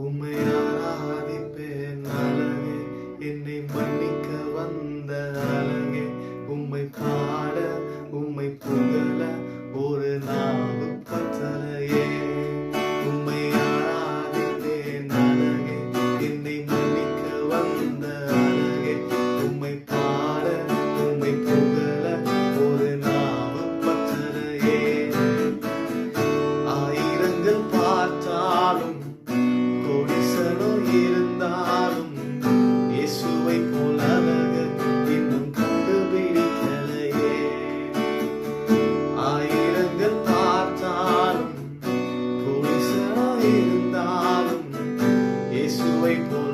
உம்மை ஆராதிப்பேன் அழகே, என்னை மன்னிக்க வந்த அழகே. உம்மை பாட உம்மை புகழ ஒரு நாவு பற்றலையே. உம்மை ஆராதிப்பேன் அழகே, என்னை மன்னிக்க வந்த அழகே. உம்மை பாட உம்மை புகழ ஒரு நாவு பற்றலையே. ஆயிரங்கள் பார்த்தாலும் கோடிசனோ இருந்தாலும் இயேசுவை போல் அழகர் இன்னும் கண்டுபிடிக்கலையே. ஆயிரங்கள் பார்த்தாலும் கோடிசனோ இருந்தாலும் இயேசுவை போல்